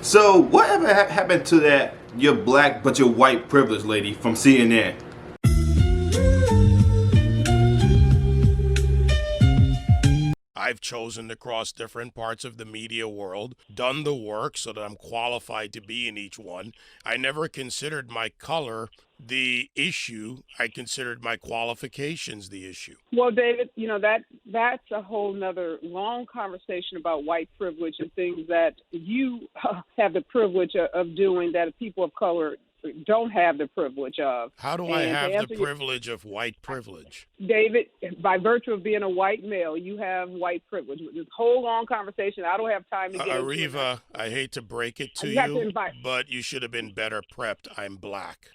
So, whatever happened to that you're black but you're white privilege lady from CNN? I've chosen to cross different parts of the media world, done the work so that I'm qualified to be in each one. I never considered my color the issue. I considered my qualifications the issue. Well, David, that's a whole nother long conversation about white privilege and things that you have the privilege of doing that people of color don't have the privilege of. How do I have the privilege of white privilege? David, by virtue of being a white male, you have white privilege. This whole long conversation, I don't have time to get into it. Areva, I hate to break it to you, but you should have been better prepped. I'm black.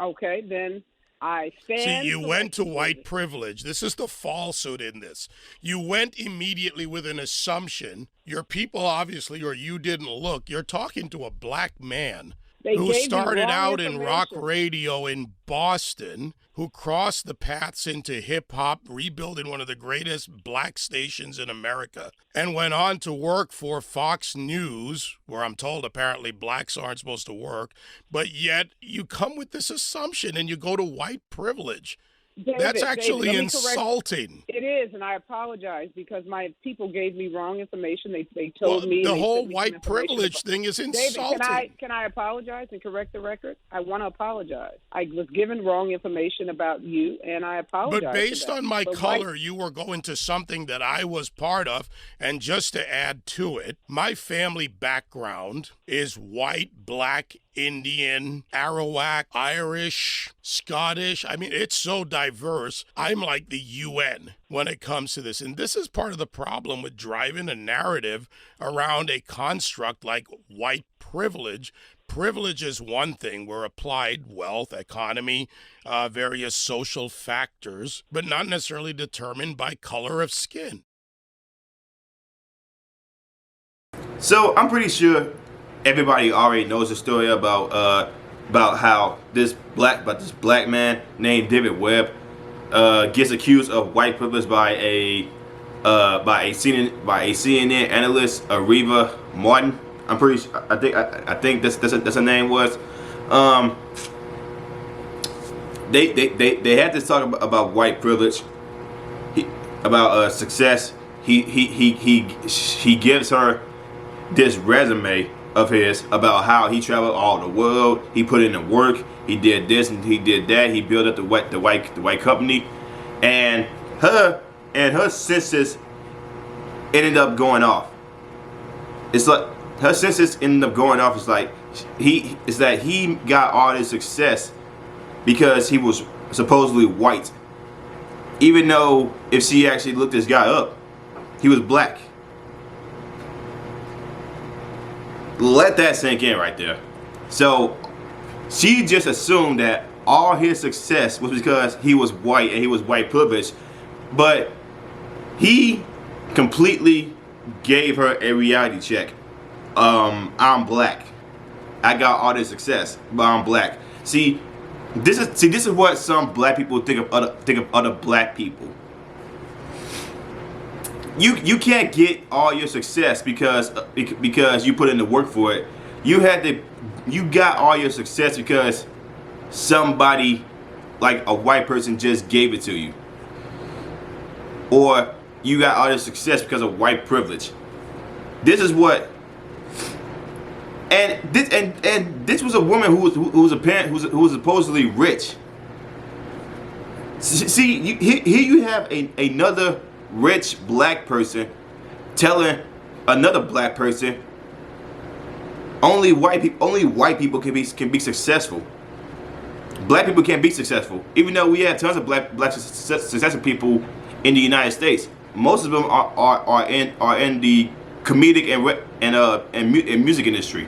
Okay, then I stand. See, you went to white privilege. This is the falsehood in this. You went immediately with an assumption. Your people, obviously, or you didn't look. You're talking to a black man who started out in rock radio in Boston, who crossed the paths into hip-hop, rebuilding one of the greatest black stations in America, and went on to work for Fox News, where I'm told apparently blacks aren't supposed to work, but yet you come with this assumption and you go to white privilege. That's actually insulting. It is, and I apologize because my people gave me wrong information. They told me the whole white privilege thing is insulting. David, can I apologize and correct the record? I want to apologize. I was given wrong information about you, and I apologize. But based on my color, you were going to something that I was part of, and just to add to it, my family background is white, black, Indian, Arawak, Irish, Scottish. I mean, it's so diverse. I'm like the UN when it comes to this. And this is part of the problem with driving a narrative around a construct like white privilege. Privilege is one thing where applied wealth, economy, various social factors, but not necessarily determined by color of skin. So, I'm pretty sure everybody already knows the story about how this black man named David Webb gets accused of white privilege by a CNN analyst, Areva Martin. I'm pretty sure, I think that's her name was. They had to talk about white privilege, about success. He gives her this resume of his about how he traveled all the world. He put in the work. He did this and he did that. He built up the white company, and her senses ended up going off. It's like her senses ended up going off. It's like he got all this success because he was supposedly white, even though if she actually looked this guy up, he was black. Let that sink in right there. So she just assumed that all his success was because he was white and he was white privileged, but he completely gave her a reality check. I'm black. I got all this success, but I'm black. See, this is what some black people think of other black people. You can't get all your success because you put in the work for it. You got all your success because somebody, like a white person, just gave it to you. Or you got all your success because of white privilege. This is what, and this was a woman who was a parent who was supposedly rich. See, here you have another rich black person telling another black person only white people can be successful. Black people can't be successful, even though we have tons of black successful people in the United States. Most of them are in the comedic and music industry.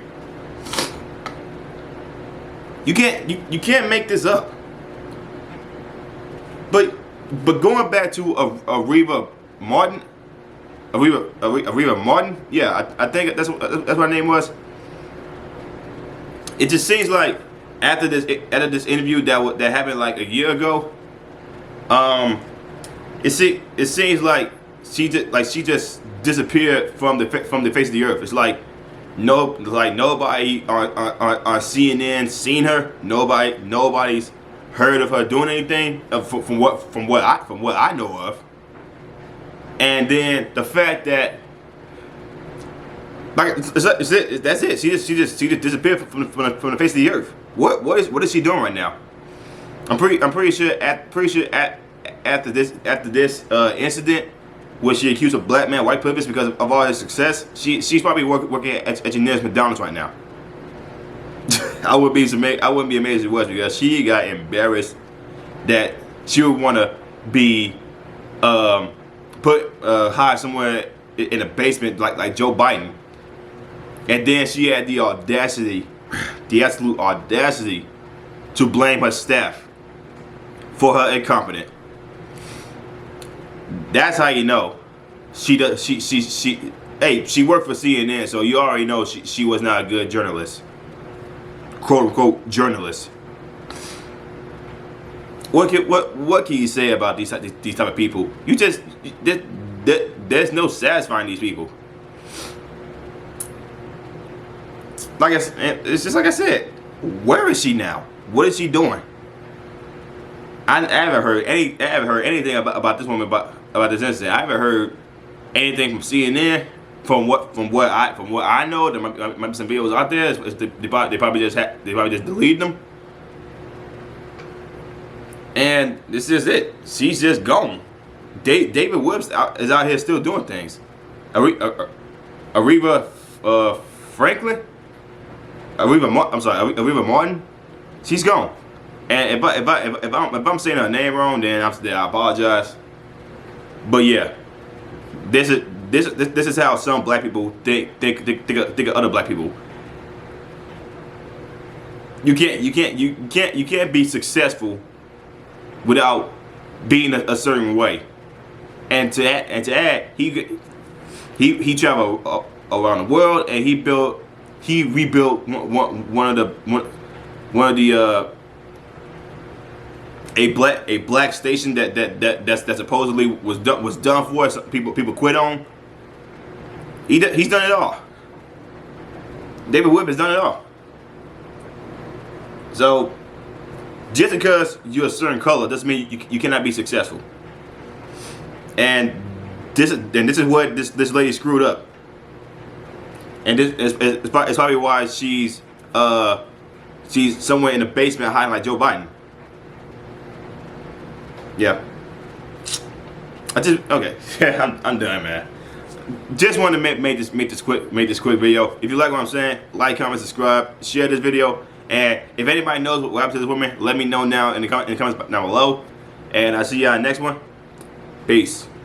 You can't make this up. But going back to Areva Martin, Areva Martin, yeah, I think that's what her name was. It just seems like after this interview that happened like a year ago, it seems like she just disappeared from the face of the earth. It's like No, like nobody on CNN seen her. Nobody's heard of her doing anything from what I know of. And then the fact that, like, that's it. She just disappeared from the face of the earth. What is she doing right now? I'm pretty sure after this incident, where she accused a black man white privilege because of all his success, she's probably working at your nearest McDonald's right now. I wouldn't be amazed if it was, because she got embarrassed that she would want to be hide somewhere in a basement like Joe Biden, and then she had the audacity, the absolute audacity, to blame her staff for her incompetence. That's how you know she does. She worked for CNN, so you already know she was not a good journalist, quote unquote journalist. What can you say about these type of people? There's no satisfying these people. It's just like I said. Where is she now? What is she doing? I haven't heard anything about this woman, about this incident. I haven't heard anything from CNN. From what I know, there might be some videos out there. They probably just deleted them. And this is it. She's just gone. David Webb is out here still doing things. Areva Martin. She's gone. And if I'm saying her name wrong, then I apologize. But yeah, this is how some black people think of other black people. You can't be successful without being a certain way. And to add, he traveled around the world, and he rebuilt one of the a black station that supposedly was done for us. People quit on. He's done it all. David Webb has done it all. So just because you're a certain color doesn't mean you cannot be successful. And this is what this lady screwed up. And it's probably why she's somewhere in the basement hiding like Joe Biden. Yeah. Okay. I'm done, man. Just wanted to make this quick video. If you like what I'm saying, like, comment, subscribe, share this video. And if anybody knows what happened to this woman, let me know now in the comments down below. And I'll see y'all next one. Peace.